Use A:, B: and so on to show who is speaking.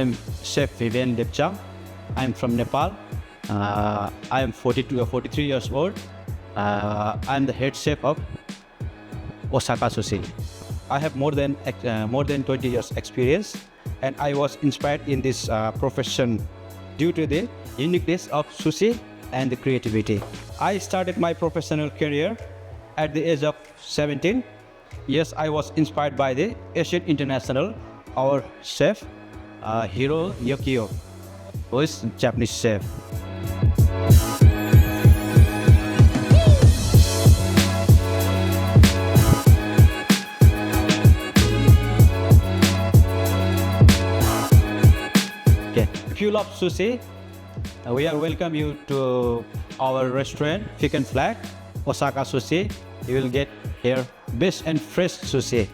A: I'm Chef Vivian Lepcha. I'm from Nepal. I am 42 or 43 years old. I'm the head chef of Osaka Sushi. I have more than 20 years experience, and I was inspired in this profession due to the uniqueness of sushi and the creativity. I started my professional career at the age of 17. Yes, I was inspired by the Asian International, our chef, Hiro Yokio, who is Japanese chef. Okay. If you love sushi, we are welcome you to our restaurant, Flic, Osaka Sushi. You will get here best and fresh sushi.